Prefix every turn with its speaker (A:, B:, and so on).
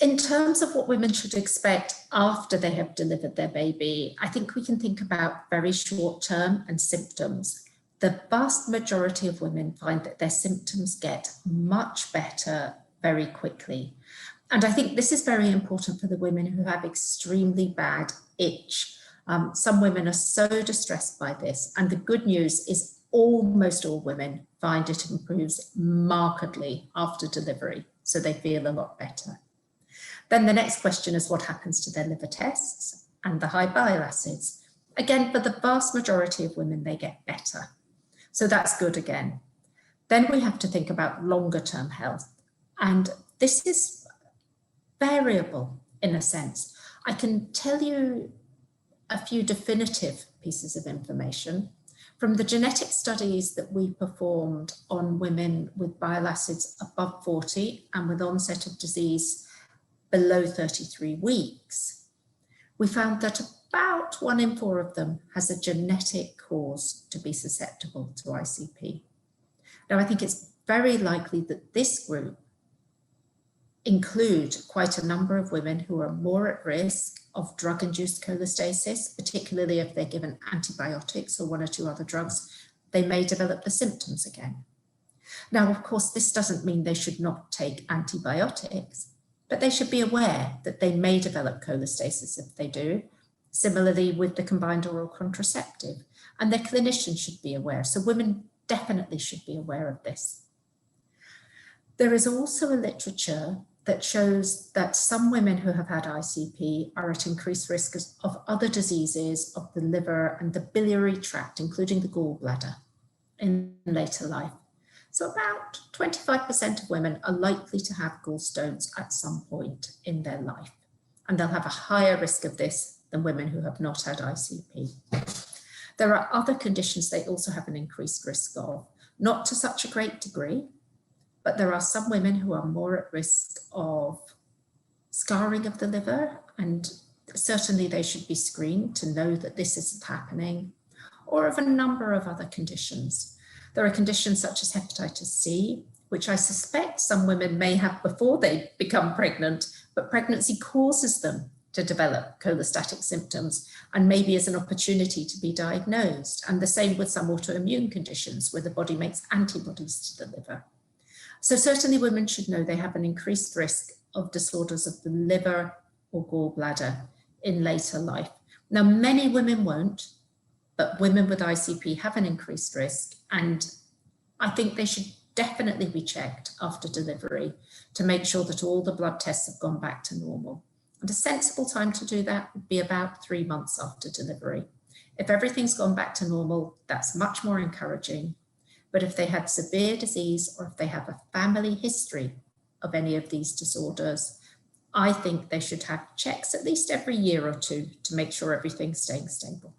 A: In terms of what women should expect after they have delivered their baby, I think we can think about very short term and symptoms. The vast majority of women find that their symptoms get much better very quickly. And I think this is very important for the women who have extremely bad itch. Some women are so distressed by this, and the good news is almost all women find it improves markedly after delivery, so they feel a lot better. Then the next question is what happens to their liver tests and the high bile acids. Again, for the vast majority of women, they get better. So that's good again. Then we have to think about longer term health. And this is variable in a sense. I can tell you a few definitive pieces of information. From the genetic studies that we performed on women with bile acids above 40 and with onset of disease below 33 weeks, we found that about 1 in 4 of them has a genetic cause to be susceptible to ICP. Now, I think it's very likely that this group include quite a number of women who are more at risk of drug-induced cholestasis, particularly if they're given antibiotics or 1 or 2 other drugs. They may develop the symptoms again. Now, of course, this doesn't mean they should not take antibiotics, but they should be aware that they may develop cholestasis if they do, similarly with the combined oral contraceptive, and their clinician should be aware. So women definitely should be aware of this. There is also a literature that shows that some women who have had ICP are at increased risk of other diseases of the liver and the biliary tract, including the gallbladder, in later life. So about 25% of women are likely to have gallstones at some point in their life, and they'll have a higher risk of this than women who have not had ICP. There are other conditions they also have an increased risk of, not to such a great degree, but there are some women who are more at risk of scarring of the liver, and certainly they should be screened to know that this isn't happening, or of a number of other conditions. There are conditions such as hepatitis C, which I suspect some women may have before they become pregnant, but pregnancy causes them to develop cholestatic symptoms and maybe as an opportunity to be diagnosed. And the same with some autoimmune conditions where the body makes antibodies to the liver. So certainly women should know they have an increased risk of disorders of the liver or gallbladder in later life. Now, many women won't, but women with ICP have an increased risk, and I think they should definitely be checked after delivery to make sure that all the blood tests have gone back to normal. And a sensible time to do that would be about 3 months after delivery. If everything's gone back to normal, that's much more encouraging. But if they had severe disease or if they have a family history of any of these disorders, I think they should have checks at least every year or 2 to make sure everything's staying stable.